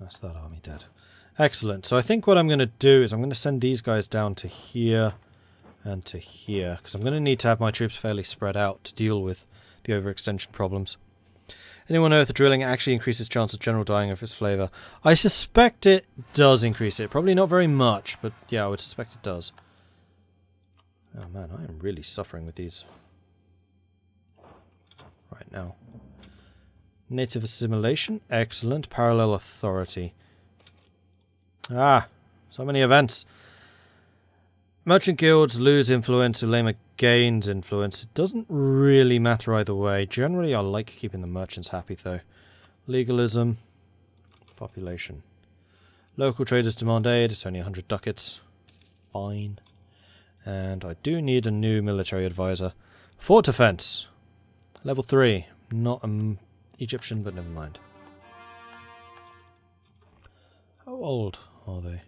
That's that army dead. Excellent. So I think what I'm going to do is I'm going to send these guys down to here and to here, because I'm going to need to have my troops fairly spread out to deal with the overextension problems. Anyone know if the drilling actually increases chance of general dying of its flavour? I suspect it does increase it. Probably not very much, but yeah, I would suspect it does. Oh man, I am really suffering with these right now. Native assimilation, excellent. Parallel authority. Ah, so many events. Merchant guilds lose influence, Ulema gains influence. It doesn't really matter either way. Generally, I like keeping the merchants happy, though. Legalism. Population. Local traders demand aid. It's only 100 ducats. Fine. And I do need a new military advisor. Fort defense. Level 3. Not Egyptian, but never mind. How old are they?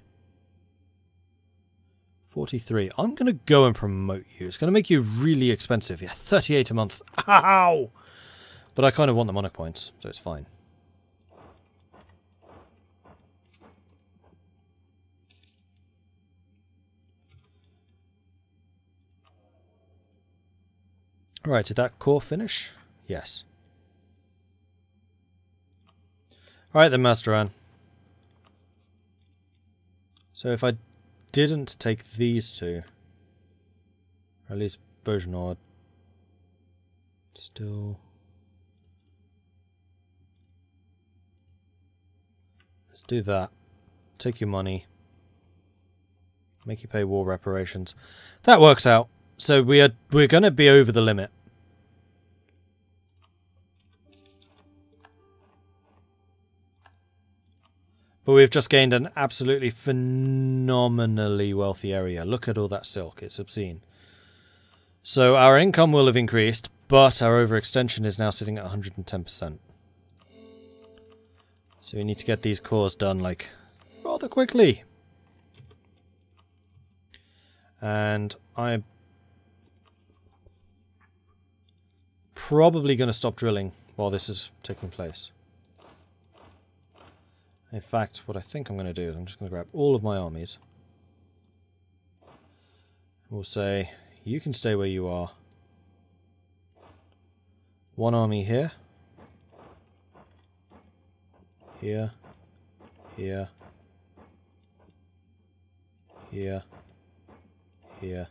43. I'm going to go and promote you. It's going to make you really expensive. Yeah, 38 a month. Ow! But I kind of want the monarch points, so it's fine. Right, did that core finish? Yes. Alright then, Masteran. So if I didn't take these two, or at least Beaugenord, still... Let's do that. Take your money. Make you pay war reparations. That works out. So we're going to be over the limit. But we've just gained an absolutely phenomenally wealthy area. Look at all that silk. It's obscene. So our income will have increased, but our overextension is now sitting at 110%. So we need to get these cores done, like, rather quickly. And I'm probably going to stop drilling while this is taking place. In fact, what I think I'm going to do is I'm just going to grab all of my armies. We'll say, you can stay where you are. One army here. Here. Here. Here. Here.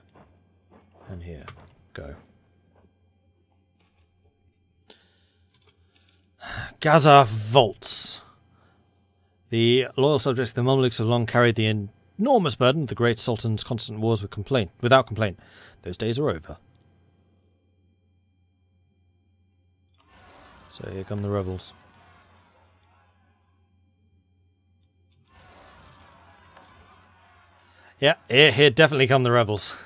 And here. Go. Gaza Vaults. The loyal subjects of the Mamluks have long carried the enormous burden of the great Sultan's constant wars without complaint. Those days are over. So here come the rebels. Yeah, here definitely come the rebels.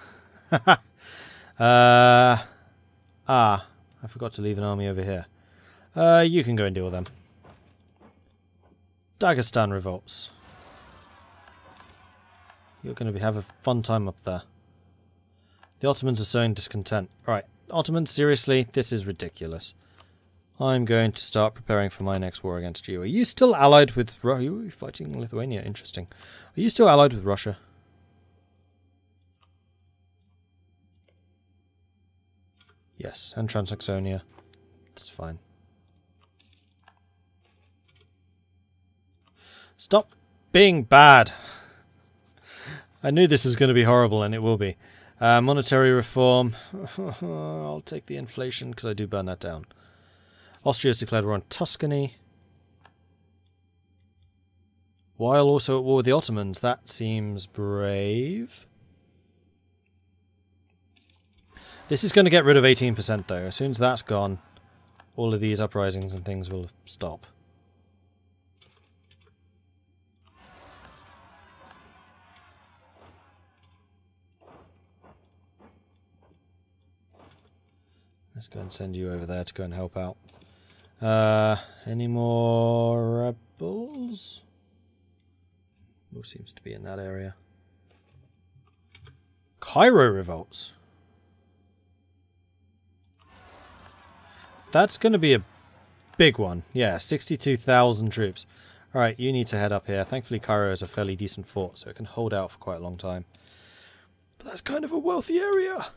I forgot to leave an army over here. You can go and deal with them. Dagestan revolts. You're going to have a fun time up there. The Ottomans are sowing discontent. Right, Ottomans, seriously, this is ridiculous. I'm going to start preparing for my next war against you. Are you still allied with Russia? You're fighting Lithuania, interesting. Are you still allied with Russia? Yes, and Transsaxonia. That's fine. Stop being bad. I knew this was going to be horrible, and it will be. Monetary reform. I'll take the inflation, because I do burn that down. Austria's declared war on Tuscany. While also at war with the Ottomans. That seems brave. This is going to get rid of 18% though. As soon as that's gone, all of these uprisings and things will stop. Let's go and send you over there to go and help out. Any more rebels? Who seems to be in that area? Cairo revolts. That's going to be a big one. Yeah, 62,000 troops. Alright, you need to head up here. Thankfully Cairo is a fairly decent fort, so it can hold out for quite a long time. But that's kind of a wealthy area.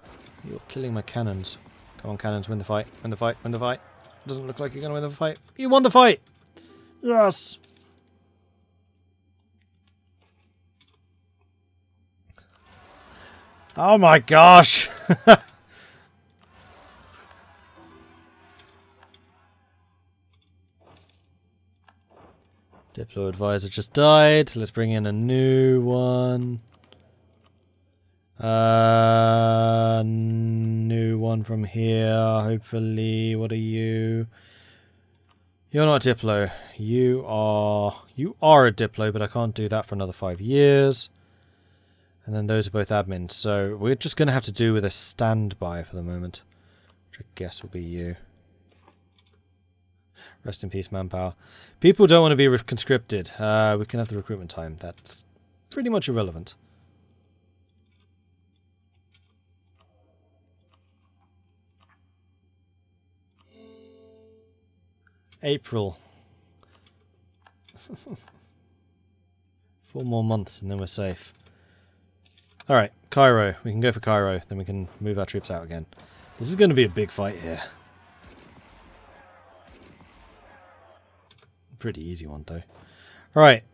You're killing my cannons. Come on, cannons, win the fight. Win the fight. Win the fight. Doesn't look like you're going to win the fight. You won the fight! Yes! Oh my gosh! Diplo advisor just died, so let's bring in a new one. New one from here, hopefully. What are you? You're not a Diplo. You are a Diplo, but I can't do that for another 5 years. And then those are both admins, so we're just going to have to do with a standby for the moment. Which I guess will be you. Rest in peace, manpower. People don't want to be conscripted. We can have the recruitment time. That's pretty much irrelevant. April. 4 more months and then we're safe. Alright, Cairo. We can go for Cairo. Then we can move our troops out again. This is going to be a big fight here. Pretty easy one though. Alright,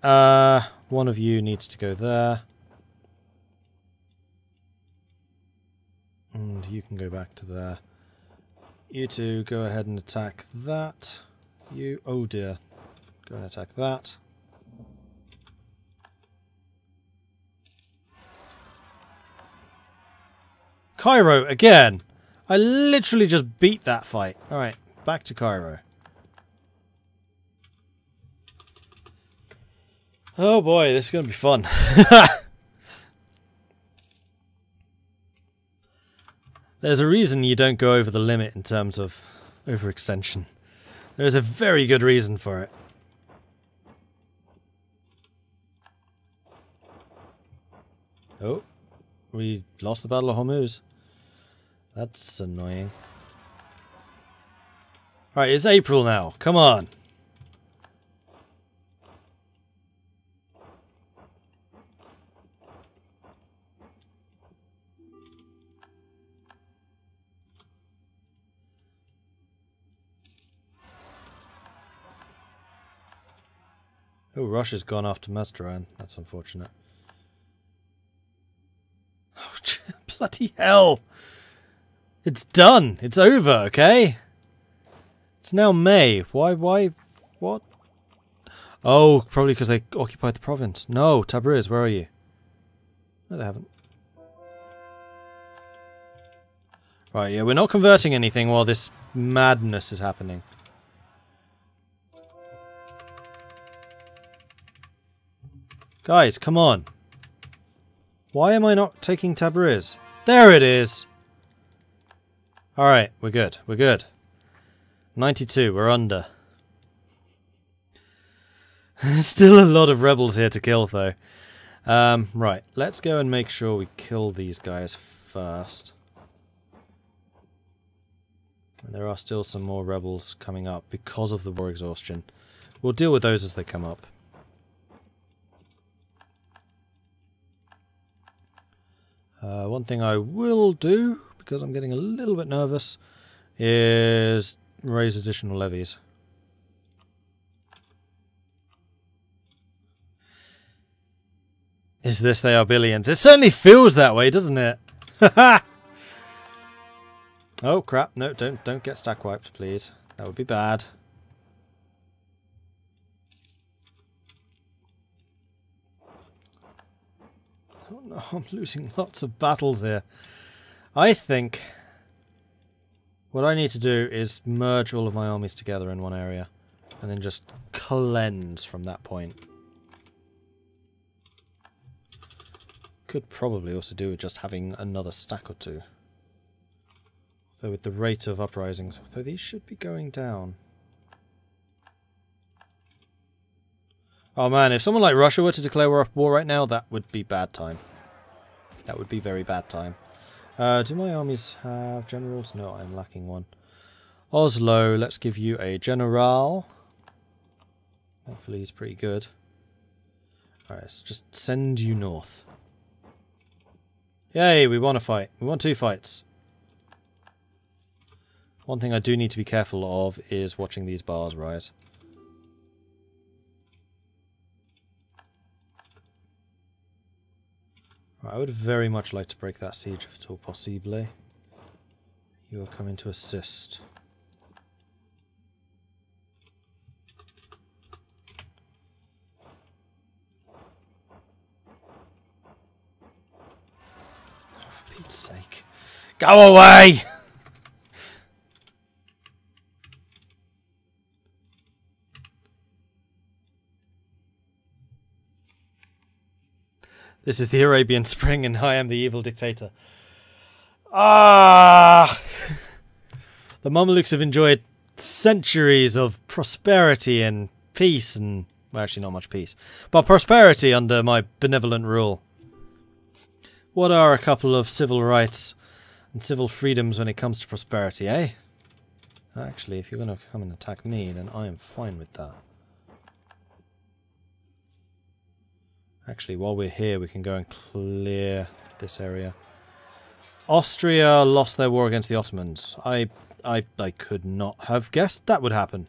one of you needs to go there. And you can go back to there. You two go ahead and attack that. You, oh dear. Go and attack that. Cairo again! I literally just beat that fight. Alright, back to Cairo. Oh boy, this is going to be fun. There's a reason you don't go over the limit in terms of overextension. There's a very good reason for it. Oh, we lost the Battle of Hormuz. That's annoying. Alright, it's April now. Come on. Oh, Russia's gone after Mazdaran. That's unfortunate. Oh, bloody hell! It's done! It's over, okay? It's now May. Why, what? Oh, probably because they occupied the province. No, Tabriz, where are you? No, they haven't. Right, yeah, we're not converting anything while this madness is happening. Guys, come on. Why am I not taking Tabriz? There it is! Alright, we're good. We're good. 92, we're under. Still a lot of rebels here to kill, though. Right, let's go and make sure we kill these guys first. And there are still some more rebels coming up because of the war exhaustion. We'll deal with those as they come up. One thing I will do, because I'm getting a little bit nervous, is raise additional levies. Is this they are billions? It certainly feels that way, doesn't it? Oh crap, no, don't get stack wiped, please. That would be bad. Oh no, I'm losing lots of battles here. I think what I need to do is merge all of my armies together in one area and then just cleanse from that point. Could probably also do with just having another stack or two. Though with the rate of uprisings, though these should be going down. Oh man, if someone like Russia were to declare war right now, that would be bad time. That would be very bad time. Do my armies have generals? No, I'm lacking one. Oslo, let's give you a general. Thankfully he's pretty good. Alright, let's just send you north. Yay, we won a fight. We won 2 fights. One thing I do need to be careful of is watching these bars rise. Right, I would very much like to break that siege if at all possible. You are coming to assist. For Pete's sake. Go away! This is the Arabian Spring and I am the evil dictator. Ah! The Mamluks have enjoyed centuries of prosperity and peace and... well, actually not much peace. But prosperity under my benevolent rule. What are a couple of civil rights and civil freedoms when it comes to prosperity, eh? Actually, if you're going to come and attack me, then I am fine with that. Actually, while we're here, we can go and clear this area. Austria lost their war against the Ottomans. I could not have guessed that would happen.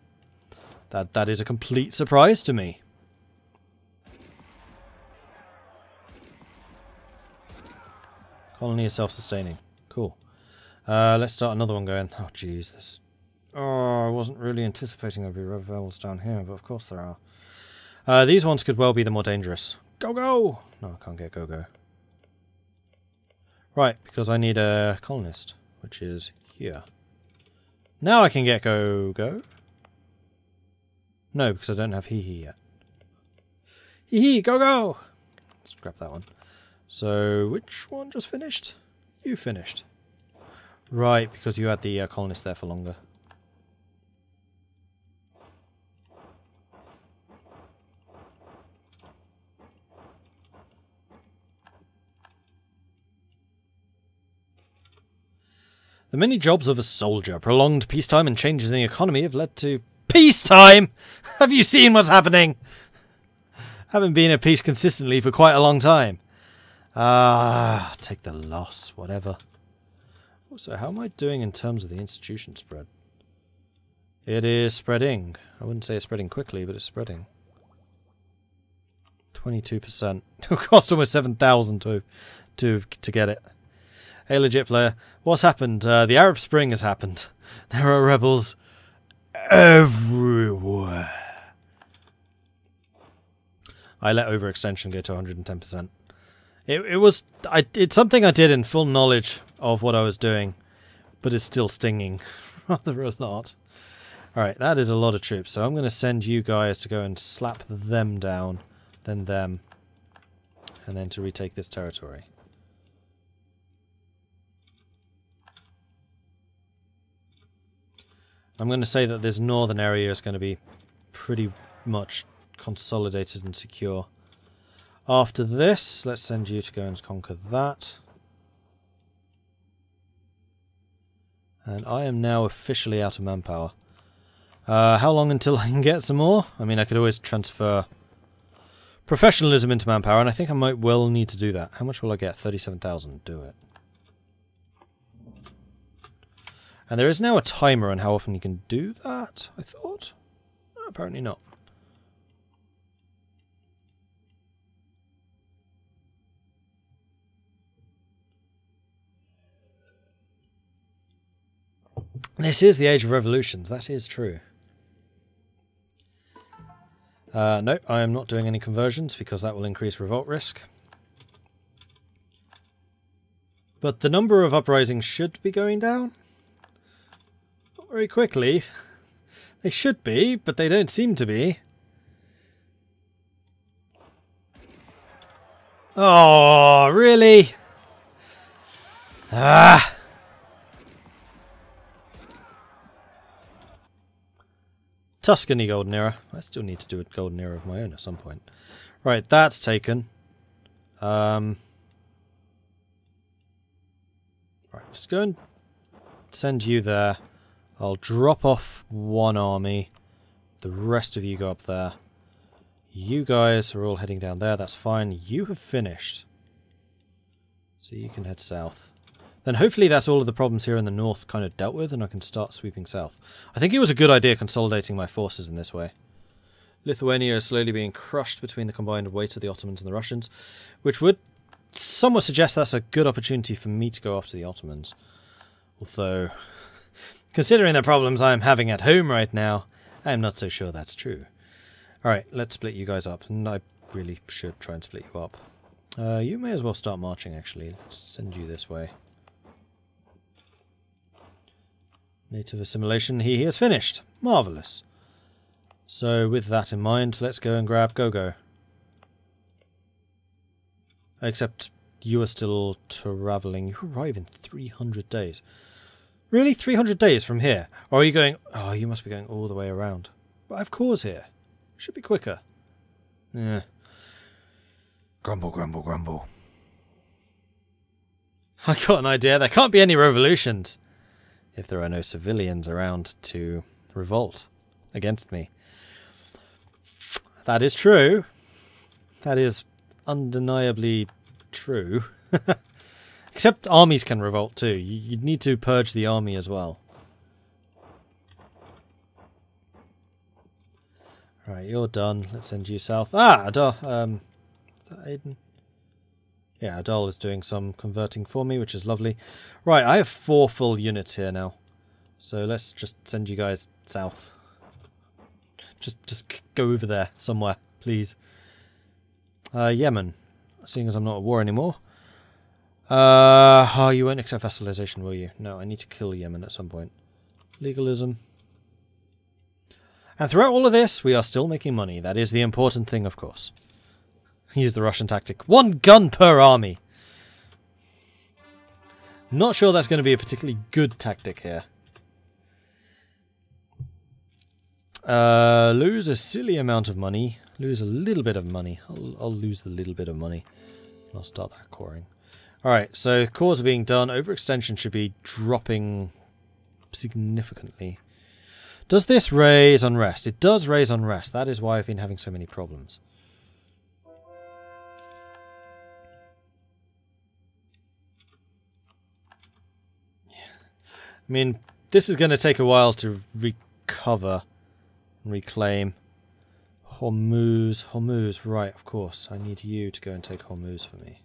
That is a complete surprise to me. Colony is self-sustaining. Cool. Let's start another one going. Oh, jeez. This... oh, I wasn't really anticipating there'd be rebels down here, but of course there are. These ones could well be the more dangerous. Go, go! No, I can't get go, go. Right, because I need a colonist, which is here. Now I can get go, go. No, because I don't have hee-hee yet. Hee-hee, go, go! Let's grab that one. So, which one just finished? You finished. Right, because you had the colonist there for longer. The many jobs of a soldier, prolonged peacetime and changes in the economy have led to... Peacetime?! Have you seen what's happening? Haven't been at peace consistently for quite a long time. Ah, take the loss, whatever. Also, how am I doing in terms of the institution spread? It is spreading. I wouldn't say it's spreading quickly, but it's spreading. 22%. It'll cost almost 7,000 to get it. Hey, legit player, what's happened? The Arab Spring has happened. There are rebels everywhere. I let overextension go to 110%. It's something I did in full knowledge of what I was doing, but it's still stinging rather a lot. Alright, that is a lot of troops, so I'm going to send you guys to go and slap them down, then them, and then to retake this territory. I'm going to say that this northern area is going to be pretty much consolidated and secure. After this, let's send you to go and conquer that. And I am now officially out of manpower. How long until I can get some more? I mean, I could always transfer professionalism into manpower, and I think I might well need to do that. How much will I get? 37,000. Do it. And there is now a timer on how often you can do that, I thought. Apparently not. This is the age of revolutions, that is true. No, I am not doing any conversions because that will increase revolt risk. But the number of uprisings should be going down. Not very quickly. They should be, but they don't seem to be. Oh, really? Ah! Tuscany Golden Era. I still need to do a Golden Era of my own at some point. Right, that's taken. Right, just go and send you there. I'll drop off one army. The rest of you go up there. You guys are all heading down there. That's fine. You have finished. So you can head south. Then hopefully that's all of the problems here in the north kind of dealt with, and I can start sweeping south. I think it was a good idea consolidating my forces in this way. Lithuania is slowly being crushed between the combined weight of the Ottomans and the Russians, which would somewhat suggest that's a good opportunity for me to go after the Ottomans. Although, considering the problems I'm having at home right now, I'm not so sure that's true. Alright, let's split you guys up, and I really should try and split you up. You may as well start marching, actually. Let's send you this way. Native assimilation, he has finished. Marvellous. So, with that in mind, let's go and grab Gogo. Except, you are still travelling. You arrive in 300 days. Really? 300 days from here? Or are you going... Oh, you must be going all the way around. But I have cores here. Should be quicker. Yeah. Grumble, grumble, grumble. I got an idea. There can't be any revolutions if there are no civilians around to revolt against me. That is true. That is undeniably true. Except armies can revolt too. You'd need to purge the army as well. Right, you're done. Let's send you south. Ah, Adal. Is that Aiden? Yeah, Adal is doing some converting for me, which is lovely. Right, I have 4 full units here now. So let's just send you guys south. Just go over there somewhere, please. Yemen. Seeing as I'm not at war anymore. Oh, you won't accept vassalization, will you? No, I need to kill Yemen at some point. Legalism. And throughout all of this, we are still making money. That is the important thing, of course. Use the Russian tactic. 1 gun per army. Not sure that's going to be a particularly good tactic here. Lose a silly amount of money. Lose a little bit of money. I'll lose the little bit of money. I'll start that coring. Alright, so cores are being done. Overextension should be dropping significantly. Does this raise unrest? It does raise unrest. That is why I've been having so many problems. I mean, this is going to take a while to recover and reclaim. Hormuz. Hormuz, right, of course. I need you to go and take Hormuz for me.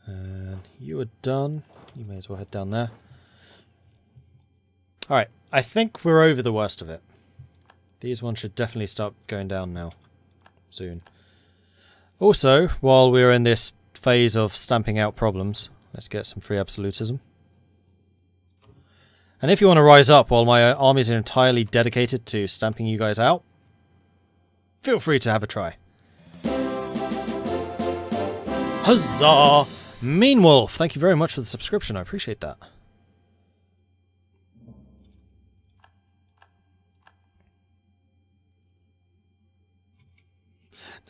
And you are done. You may as well head down there. Alright, I think we're over the worst of it. These ones should definitely start going down now. Soon. Also, while we're in this phase of stamping out problems, let's get some free absolutism. And if you want to rise up while my armies are entirely dedicated to stamping you guys out, feel free to have a try. Huzzah! Mean Wolf, thank you very much for the subscription. I appreciate that.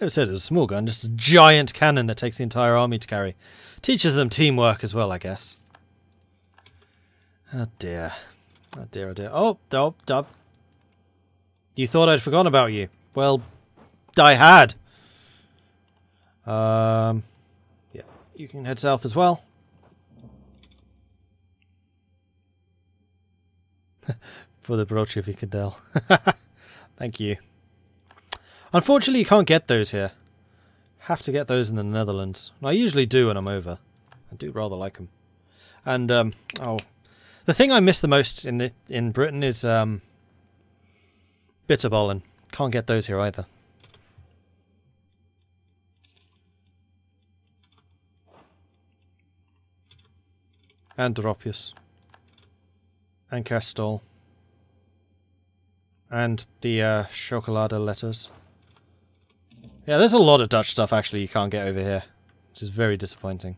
Never said it was a small gun, just a giant cannon that takes the entire army to carry. Teaches them teamwork as well, I guess. Oh dear. Oh dear, oh dear. Oh. You thought I'd forgotten about you. Well, I had. Yeah, you can head south as well. For the Brooche Vicadel. Thank you. Unfortunately, you can't get those here. Have to get those in the Netherlands. I usually do when I'm over. I do rather like them. And, oh, the thing I miss the most in Britain is, Bitterballen. Can't get those here either. And Dropius. And Kerstol. And the, Chocolada letters. Yeah, there's a lot of Dutch stuff actually you can't get over here, which is very disappointing.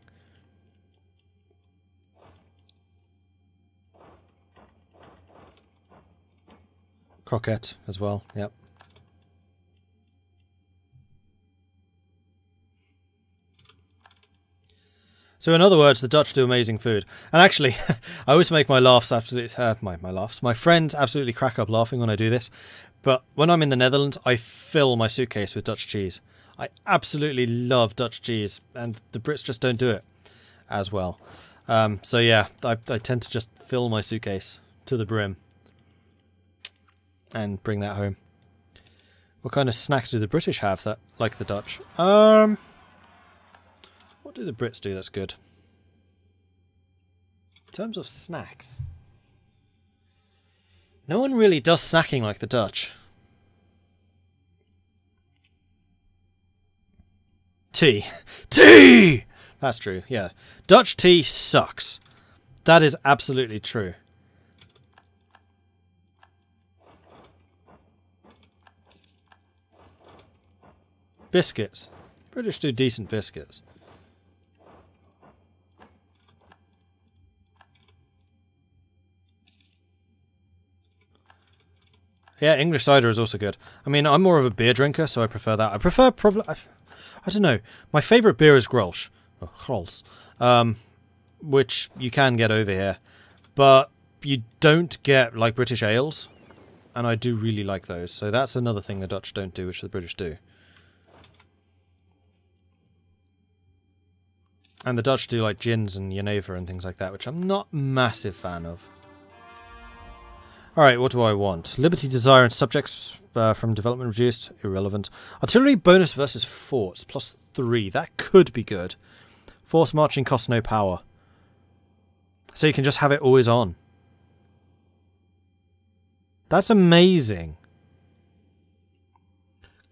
Croquette as well, yep. So in other words, the Dutch do amazing food. And actually, I always make my laughs absolutely, my friends absolutely crack up laughing when I do this. But when I'm in the Netherlands, I fill my suitcase with Dutch cheese. I absolutely love Dutch cheese, and the Brits just don't do it as well. So yeah, I tend to just fill my suitcase to the brim and bring that home. What kind of snacks do the British have that like the Dutch? What do the Brits do that's good? In terms of snacks, no one really does snacking like the Dutch. Tea. Tea! That's true, yeah. Dutch tea sucks. That is absolutely true. Biscuits. British do decent biscuits. Yeah, English cider is also good. I mean, I'm more of a beer drinker, so I prefer that. I prefer probably... I don't know. My favourite beer is Grolsch. Oh, Grolsch. Which you can get over here. But you don't get, like, British ales. And I do really like those. So that's another thing the Dutch don't do, which the British do. And the Dutch do, like, gins and Jenever and things like that, which I'm not a massive fan of. Alright, what do I want? Liberty, desire, and subjects from development reduced. Irrelevant. Artillery bonus versus forts. +3. That could be good. Force marching costs no power. So you can just have it always on. That's amazing.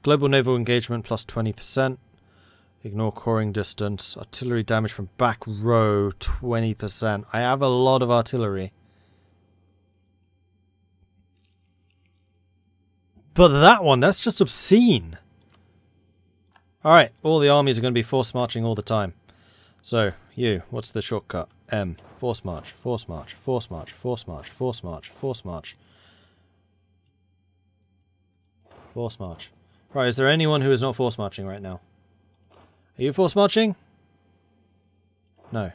Global naval engagement +20%. Ignore coring distance. Artillery damage from back row 20%. I have a lot of artillery. But that one, that's just obscene. Alright, all the armies are going to be force marching all the time. So, you, what's the shortcut? M. Force march, force march, force march, force march, force march, force march. Force march. Right, is there anyone who is not force marching right now? Are you force marching? No.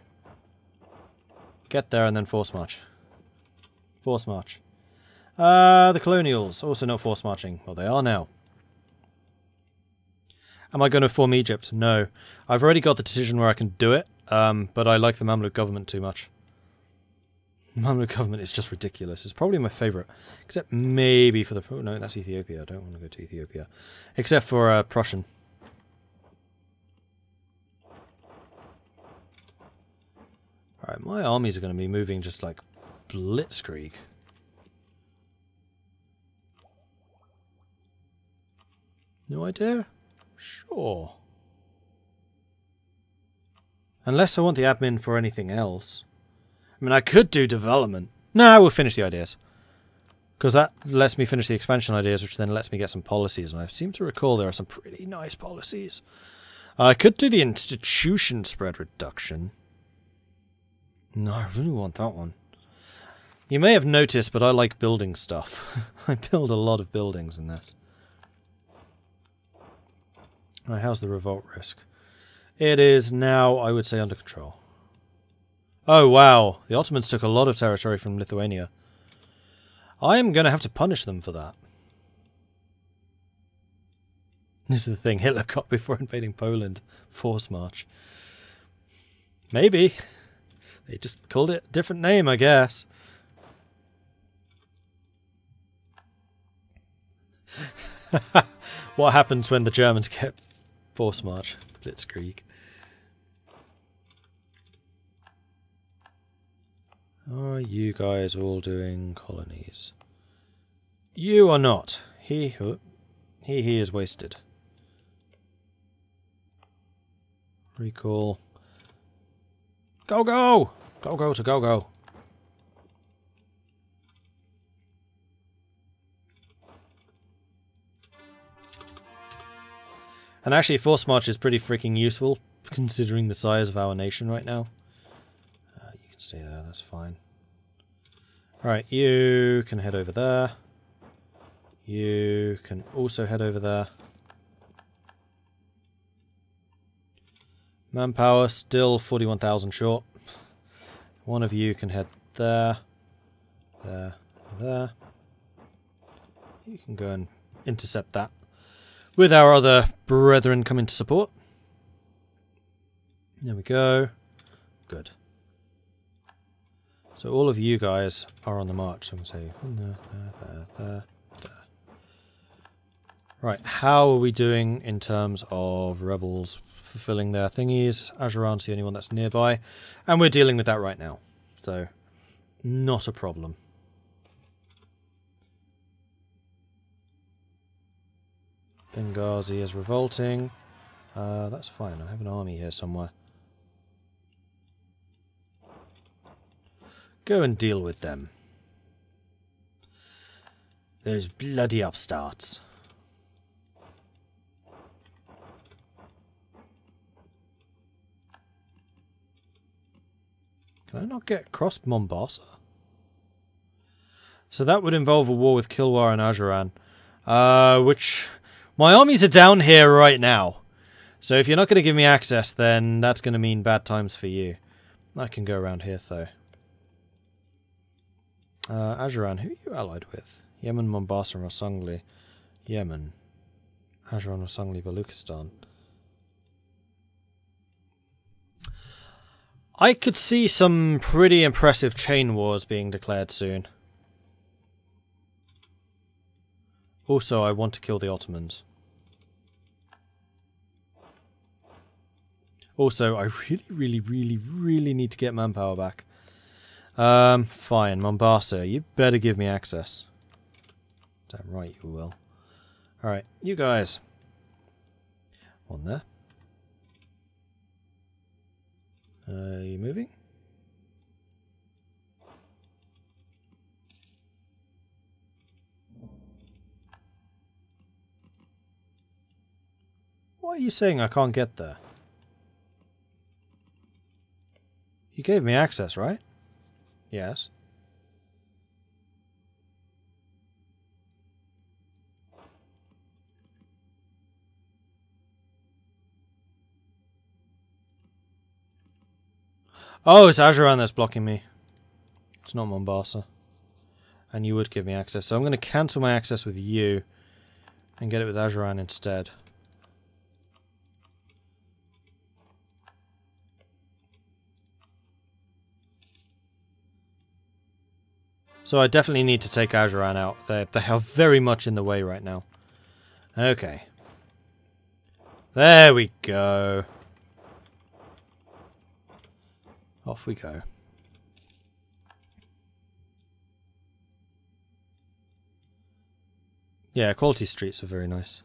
Get there and then force march. Force march. The colonials, also not force marching. Well, they are now. Am I going to form Egypt? No. I've already got the decision where I can do it, but I like the Mamluk government too much. Mamluk government is just ridiculous. It's probably my favourite. Except maybe for the... Oh, no, that's Ethiopia. I don't want to go to Ethiopia. Except for Prussian. Alright, my armies are going to be moving just like blitzkrieg. No idea? Sure. Unless I want the admin for anything else. I mean, I could do development. No, we'll finish the ideas. Because that lets me finish the expansion ideas, which then lets me get some policies. And I seem to recall there are some pretty nice policies. I could do the institution spread reduction. No, I really want that one. You may have noticed, but I like building stuff. I build a lot of buildings in this. Right, how's the revolt risk? It is now, I would say, under control. Oh, wow. The Ottomans took a lot of territory from Lithuania. I am going to have to punish them for that. This is the thing Hitler got before invading Poland. Force march. Maybe. They just called it a different name, I guess. What happens when the Germans get force march? Blitzkrieg. Are you guys all doing colonies? You are not. He is wasted. Recall. Go, go! Go, go to go, go. And actually, force march is pretty freaking useful, considering the size of our nation right now. You can stay there, that's fine. Alright, you can head over there. You can also head over there. Manpower, still 41,000 short. One of you can head there. There, there. You can go and intercept that with our other brethren coming to support. There we go. Good. So all of you guys are on the march. So I'm going to say there. Right, how are we doing in terms of rebels fulfilling their thingies? Ajuran's the only one that's nearby, and we're dealing with that right now. So, not a problem. Benghazi is revolting. That's fine, I have an army here somewhere. Go and deal with them. Those bloody upstarts. Can I not get across Mombasa? So that would involve a war with Kilwar and Ajuran. Which... my armies are down here right now. So if you're not going to give me access, then that's going to mean bad times for you. I can go around here, though. Ajuran, who are you allied with? Yemen, Mombasa, and Rosangli. Yemen. Ajuran, Rosangli, Baluchistan. I could see some pretty impressive chain wars being declared soon. Also, I want to kill the Ottomans. Also, I really need to get manpower back. Fine, Mombasa, you better give me access. Damn right you will. Alright, you guys. On there. You moving? Why are you saying I can't get there? You gave me access, right? Yes. Oh, it's Ajuran that's blocking me. It's not Mombasa. And you would give me access. So I'm going to cancel my access with you and get it with Ajuran instead. So I definitely need to take Ajuran out. They are very much in the way right now. Okay. There we go. Off we go. Yeah, quality streets are very nice.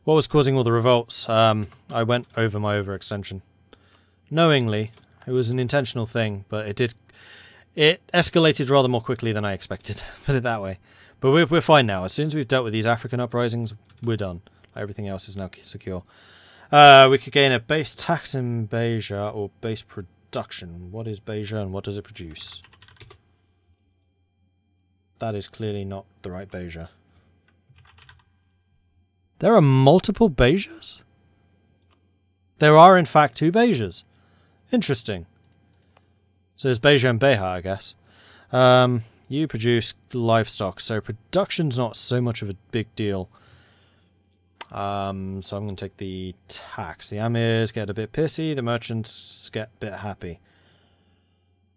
What was causing all the revolts? I went over my overextension. Knowingly. It was an intentional thing, but it escalated rather more quickly than I expected. Put it that way. But we're fine now. As soon as we've dealt with these African uprisings, we're done. Everything else is now secure. We could gain a base tax in Beja or base production. What is Beja and what does it produce? That is clearly not the right Beja. There are multiple Bejas? There are in fact 2 Bejas. Interesting. So there's Beja and Beja, I guess. You produce livestock, so production's not so much of a big deal. So I'm going to take the tax. The Amirs get a bit pissy, the merchants get a bit happy.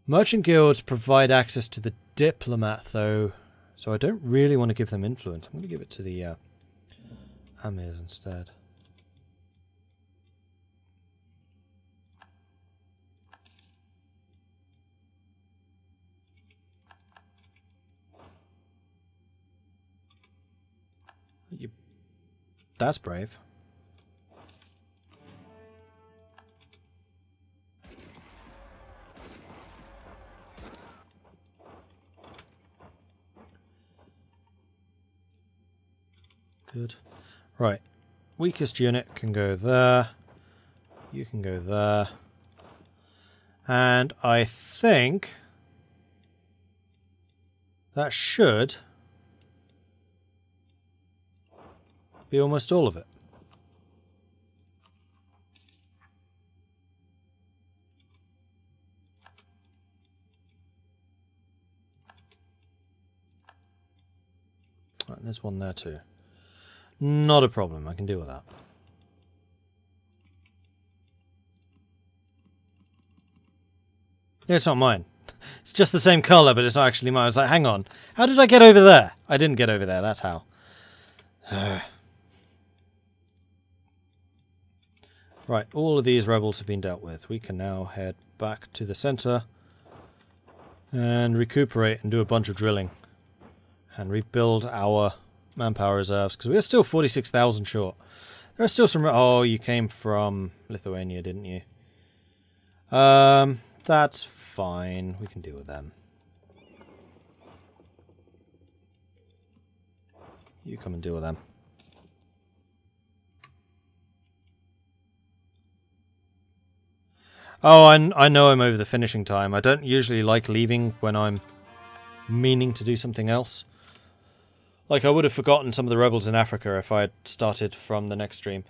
Merchant guilds provide access to the diplomat, though, so I don't really want to give them influence. I'm going to give it to the Amirs instead. That's brave. Good. Right. Weakest unit can go there. You can go there. And I think that should be almost all of it. Right, there's one there too. Not a problem, I can deal with that. Yeah, it's not mine. It's just the same colour, but it's not actually mine. I was like, hang on, how did I get over there? I didn't get over there, that's how. Right, all of these rebels have been dealt with. We can now head back to the centre and recuperate and do a bunch of drilling. And rebuild our manpower reserves, because we're still 46,000 short. There are still some... Oh, you came from Lithuania, didn't you? That's fine. We can deal with them. You come and deal with them. Oh, I know I'm over the finishing time. I don't usually like leaving when I'm meaning to do something else. Like, I would have forgotten some of the rebels in Africa if I had started from the next stream.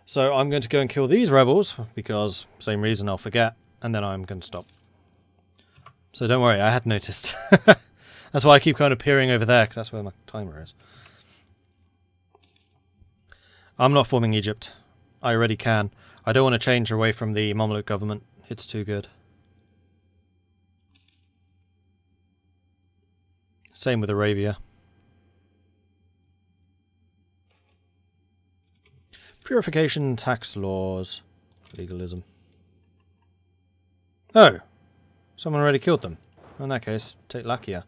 So I'm going to go and kill these rebels, because same reason I'll forget, and then I'm going to stop. So don't worry, I had noticed. That's why I keep kind of peering over there, because that's where my timer is. I'm not forming Egypt. I already can. I don't want to change away from the Mamluk government. It's too good. Same with Arabia. Purification, tax laws, legalism. Oh! Someone already killed them. In that case, take Lakia.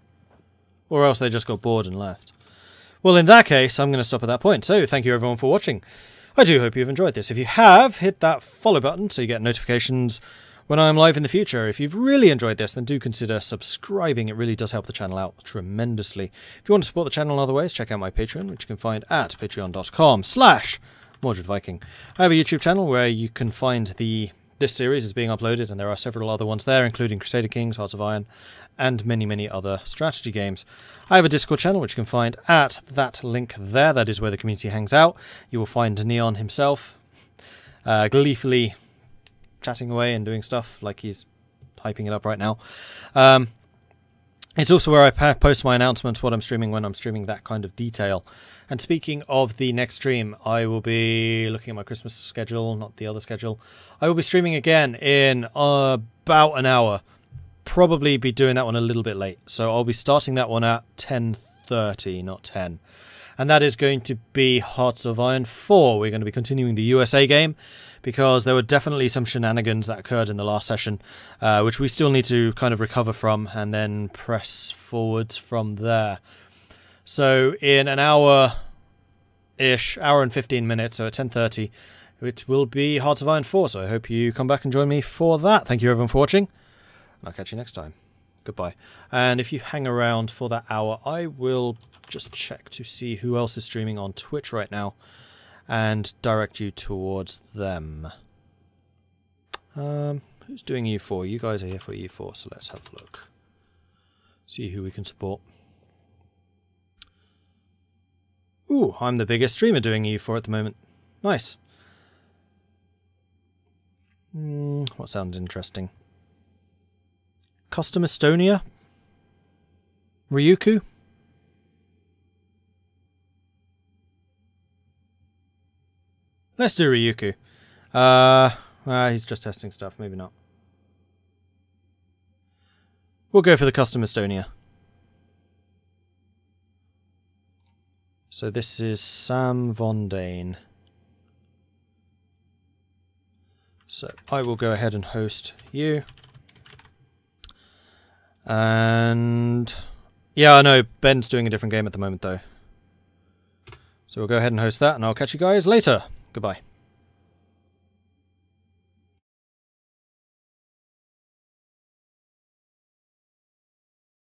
Or else they just got bored and left. Well, in that case, I'm going to stop at that point. So, thank you everyone for watching. I do hope you've enjoyed this. If you have, hit that follow button so you get notifications when I'm live in the future. If you've really enjoyed this, then do consider subscribing. It really does help the channel out tremendously. If you want to support the channel in other ways, check out my Patreon, which you can find at patreon.com/Mordred Viking. I have a YouTube channel where you can find this series is being uploaded, and there are several other ones there, including Crusader Kings, Hearts of Iron, and many, many other strategy games. I have a Discord channel, which you can find at that link there. That is where the community hangs out. You will find Neon himself gleefully chatting away and doing stuff like he's hyping it up right now. It's also where I post my announcements, what I'm streaming, when I'm streaming, that kind of detail. And speaking of the next stream, I will be looking at my Christmas schedule, not the other schedule. I will be streaming again in about an hour. Probably be doing that one a little bit late. So I'll be starting that one at 10:30, not 10. And that is going to be Hearts of Iron 4. We're going to be continuing the USA game, because there were definitely some shenanigans that occurred in the last session, which we still need to kind of recover from and then press forwards from there. So in an hour-ish, hour and 15 minutes, so at 10:30, it will be Hearts of Iron 4. So I hope you come back and join me for that. Thank you everyone for watching. I'll catch you next time. Goodbye. And if you hang around for that hour, I will just check to see who else is streaming on Twitch right now and direct you towards them. Who's doing U4? You guys are here for U4, so let's have a look. See who we can support. Ooh, I'm the biggest streamer doing U4 at the moment. Nice. What sounds interesting? Custom Estonia? Ryukyu? Let's do Ryukyu. He's just testing stuff, maybe not. We'll go for the Custom Estonia. So this is Sam Von Dane. So I will go ahead and host you. And yeah, I know Ben's doing a different game at the moment though. So we'll go ahead and host that, and I'll catch you guys later. Goodbye.